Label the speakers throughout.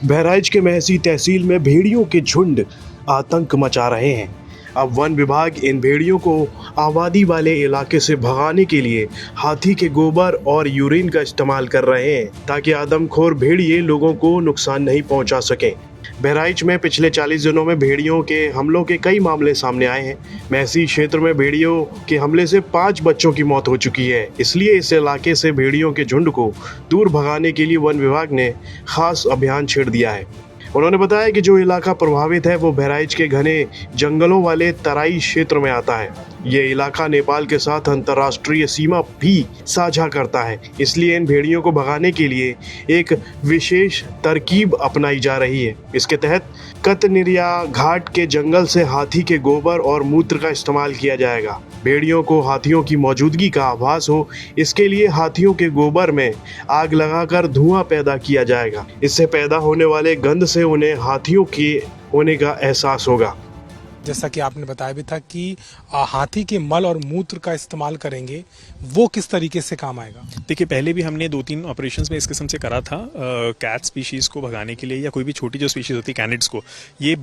Speaker 1: बहराइच के मेहसी तहसील में भेड़ियों के झुंड आतंक मचा रहे हैं। अब वन विभाग इन भेड़ियों को आबादी वाले इलाके से भगाने के लिए हाथी के गोबर और यूरिन का इस्तेमाल कर रहे हैं ताकि आदमखोर भेड़िए लोगों को नुकसान नहीं पहुंचा सकें। बहराइच में पिछले 40 दिनों में भेड़ियों के हमलों के कई मामले सामने आए हैं। मेहसी क्षेत्र में भेड़ियों के हमले से 5 बच्चों की मौत हो चुकी है। इसलिए इस इलाके से भेड़ियों के झुंड को दूर भगाने के लिए वन विभाग ने खास अभियान छेड़ दिया है। उन्होंने बताया कि जो इलाका प्रभावित है वो बहराइच के घने जंगलों वाले तराई क्षेत्र में आता है। ये इलाका नेपाल के साथ अंतर्राष्ट्रीय सीमा भी साझा करता है। इसलिए इन भेड़ियों को भगाने के लिए एक विशेष तरकीब अपनाई जा रही है। इसके तहत कतनिरिया घाट के जंगल से हाथी के गोबर और मूत्र का इस्तेमाल किया जाएगा। भेड़ियों को हाथियों की मौजूदगी का आभास हो, इसके लिए हाथियों के गोबर में आग लगाकर धुआं पैदा किया जाएगा। इससे पैदा होने वाले गंध से उन्हें हाथियों के होने का एहसास होगा।
Speaker 2: जैसा कि आपने बताया भी था कि हाथी के मल और मूत्र का इस्तेमाल करेंगे, वो किस तरीके से काम आएगा?
Speaker 3: देखिए, पहले भी हमने 2-3 ऑपरेशंस में इस किस्म से करा था। कैट स्पीशीज़ को भगाने के लिए या कोई भी छोटी जो स्पीशीज़ होती है कैनिड्स को, ये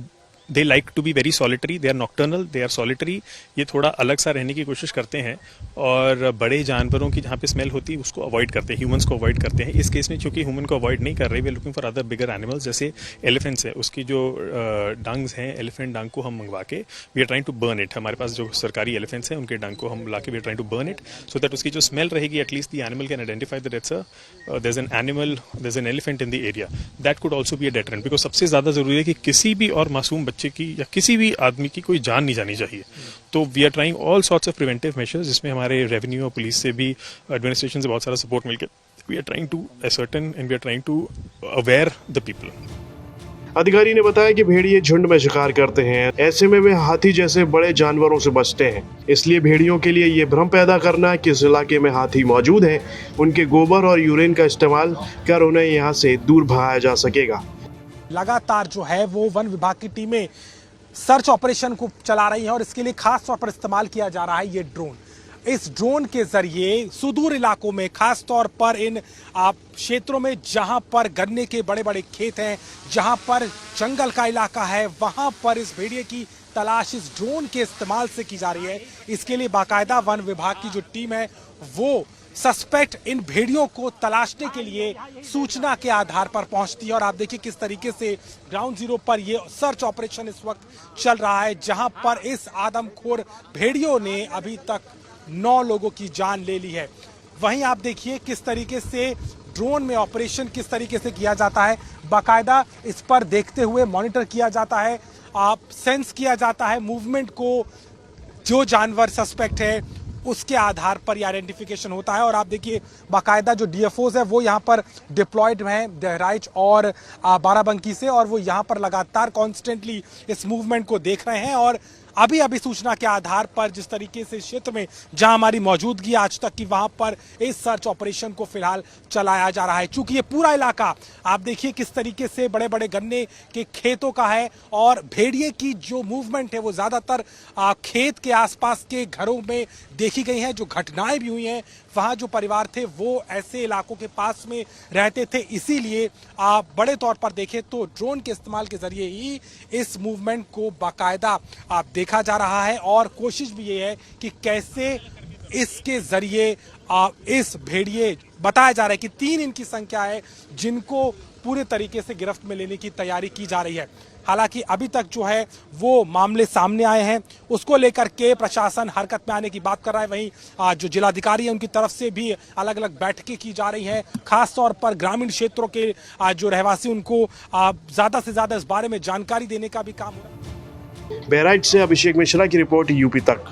Speaker 3: they like to be very solitary, they are nocturnal, they are solitary. ये थोड़ा अलग सा रहने की कोशिश करते हैं और बड़े जानवरों की जहाँ पे स्मेल होती है उसको अवॉइड करते हैं, ह्यूमंस को अवॉइड करते हैं। इस केस में चूंकि ह्यूमन को अवॉइड नहीं कर रहे, we are looking for other bigger animals. जैसे एलिफेंट्स है, उसकी जो डंग्स हैं, एलिफेंट डंग को हम मंगवा के we are trying to burn it. हमारे पास जो सरकारी एलिफेंट्स हैं उनके डंग को हम ला के we are trying to burn it so that उसकी जो स्मेल रहेगी at least the animal can identify that it's there is an animal, there is an elephant in the area. That could also be a deterrent, because सबसे ज़्यादा जरूरी है कि किसी भी और मासूम बच्चे की या किसी भी आदमी की कोई जान नहीं जानी चाहिए। तो we are trying all sorts of preventive measures, जिसमें हमारे रेवेन्यू और पुलिस से भी, एडमिनिस्ट्रेशन से बहुत सारा सपोर्ट मिलकर we are trying to ascertain and we are trying to aware the people.
Speaker 1: अधिकारी ने बताया कि भेड़िए झुंड में शिकार करते हैं, ऐसे में वे हाथी जैसे बड़े जानवरों से बचते हैं। इसलिए भेड़ियों के लिए ये भ्रम पैदा करना कि इस इलाके में हाथी मौजूद है, उनके गोबर और यूरिन का इस्तेमाल कर उन्हें यहाँ से दूर भगाया जा सकेगा।
Speaker 2: लगातार जो है वो वन विभाग की टीमें सर्च ऑपरेशन को चला रही हैं और इसके लिए खास तौर पर इस्तेमाल किया जा रहा है ये ड्रोन। इस ड्रोन के जरिए सुदूर इलाकों में, खास तौर पर इन क्षेत्रों में जहां पर गन्ने के बड़े बड़े खेत हैं, जहां पर जंगल का इलाका है, वहां पर इस भेड़िए की तलाश इस ड्रोन के इस्तेमाल से की जा रही है। इसके लिए बाकायदा वन विभाग की जो टीम है वो सस्पेक्ट इन भेड़ियों को तलाशने के लिए सूचना के आधार पर पहुंचती है। और आप देखिए किस तरीके से ग्राउंड जीरो पर ये सर्च ऑपरेशन इस वक्त चल रहा है, जहां पर इस आदमखोर भेड़ियों ने अभी तक 9 लोगों की जान ले ली है। वहीं आप देखिए किस तरीके से ड्रोन में ऑपरेशन किस तरीके से किया जाता है, बाकायदा इस पर देखते हुए मॉनिटर किया जाता है, सेंस किया जाता है मूवमेंट को। जो जानवर सस्पेक्ट है उसके आधार पर यह आइडेंटिफिकेशन होता है। और आप देखिए बाकायदा जो डीएफओज है वो यहाँ पर डिप्लॉयड हैं बहराइच और बाराबंकी से, और वो यहाँ पर लगातार कॉन्स्टेंटली इस मूवमेंट को देख रहे हैं। और अभी सूचना के आधार पर जिस तरीके से क्षेत्र में जहां हमारी मौजूदगी आज तक की, वहां पर इस सर्च ऑपरेशन को फिलहाल चलाया जा रहा है। चूंकि ये पूरा इलाका आप देखिए किस तरीके से बड़े बड़े गन्ने के खेतों का है और भेड़िए की जो मूवमेंट है वो ज्यादातर खेत के आसपास के घरों में देखी गई है। जो घटनाएं भी हुई हैं, वहां जो परिवार थे वो ऐसे इलाकों के पास में रहते थे, इसीलिए बड़े तौर पर देखें तो ड्रोन के इस्तेमाल के जरिए ही इस मूवमेंट को बाकायदा देखा जा रहा है। और कोशिश भी ये है कि कैसे इसके जरिए इस भेड़िए, बताया जा रहा है कि 3 इनकी संख्या है जिनको पूरे तरीके से गिरफ्त में लेने की तैयारी की जा रही है। हालांकि अभी तक जो है वो मामले सामने आए हैं, उसको लेकर के प्रशासन हरकत में आने की बात कर रहा है। वहीं जो जिलाधिकारी है उनकी तरफ से भी अलग अलग बैठकें की जा रही हैं। खास तौर पर ग्रामीण क्षेत्रों के जो रहवासी, उनको ज्यादा से ज्यादा इस बारे में जानकारी देने का भी काम हो रहा है।
Speaker 1: बहराइच से अभिषेक मिश्रा की रिपोर्ट, यूपी तक।